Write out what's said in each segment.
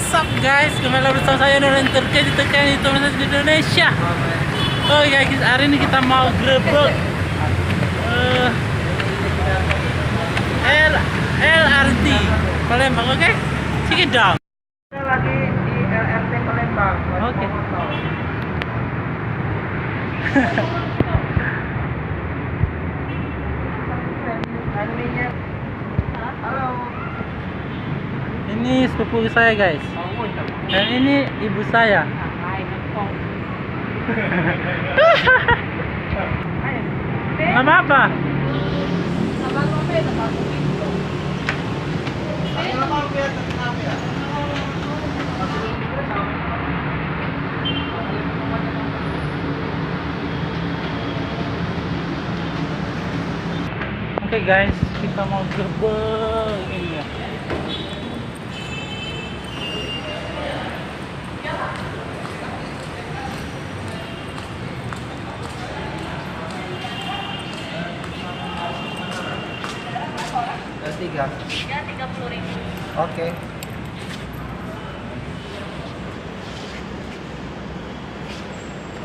What's up guys, kembali bersama saya Nurul Turki di Tekan itu di Indonesia. Oh ya guys, hari ini kita mau grebek LRT Palembang, oke? Check it down. Kita lagi di LRT Palembang. Oke. Animenya. Halo. Ini sepupu saya guys. Dan ini ibu saya. Nggak apa-apa. Oke guys, kita mau grebek ini ya. Tiga. Ya 30.000. Oke.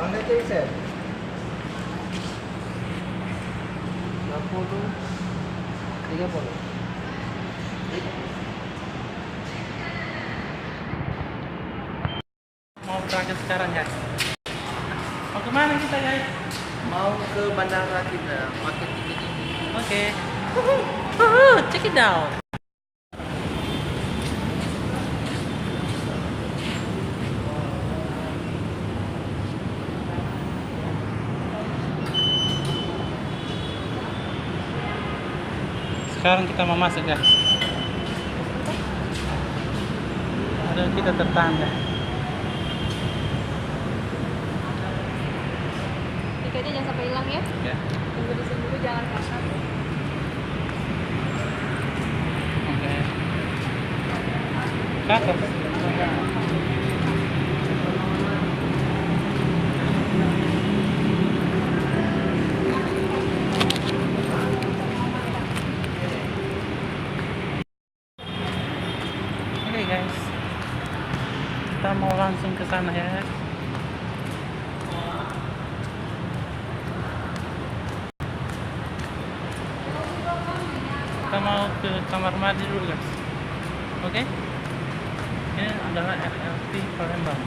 Mana Jason? 60 30. Mau berangkat sekarang guys. Mau kemana kita guys? Mau ke bandara kita pakai tiket ini. Oke. Check it out. Sekarang kita mau masuk guys. Ada kita tertanda. Tiketnya jangan sampai hilang ya. Ya. Tunggu di sini dulu, jangan pasang. Oke. Cakep. Oke guys, kita mau langsung ke sana ya. Kita mau ke kamar mandi dulu guys. Oke. Ini adalah LRT Palembang.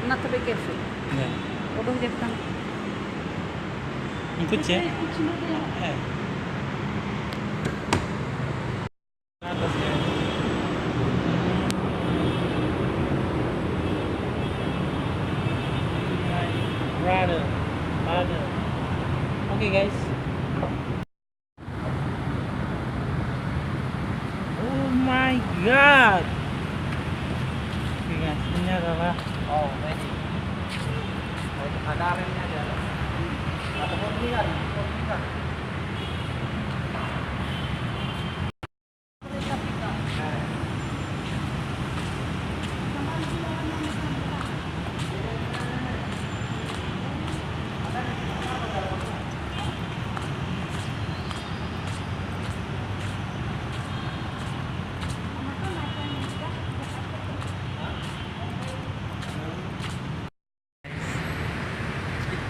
Not to be careful. Ya. Udah depan. Ikut ya. Eh. Atas ya. Brother. Oke guys. Oh my god. Oke guys, ini adalah Oh, ready. Ada remnya ada. Ada mobilan.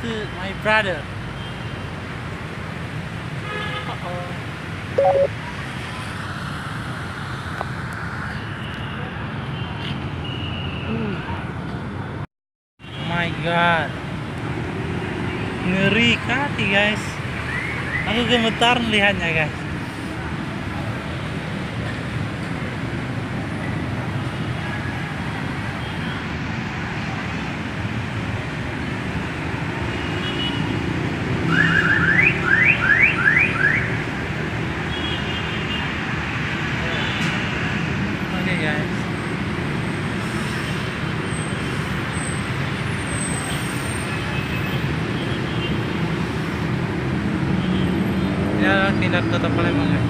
itu my brother. My god, ngeri kali guys, aku gemetar melihatnya guys. Oke guys, pindah ke kota Palembang guys.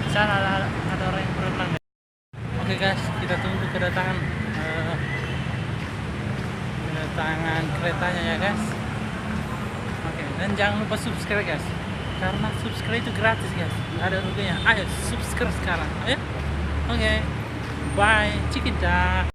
Di sana ada orang yang berenang. Oke guys, kita tunggu kedatangan keretanya ya guys. Oke, dan jangan lupa subscribe guys, karena subscribe itu gratis guys, nggak ada ruginya. Ayo subscribe sekarang, ayo. Oke, bye, Cikita.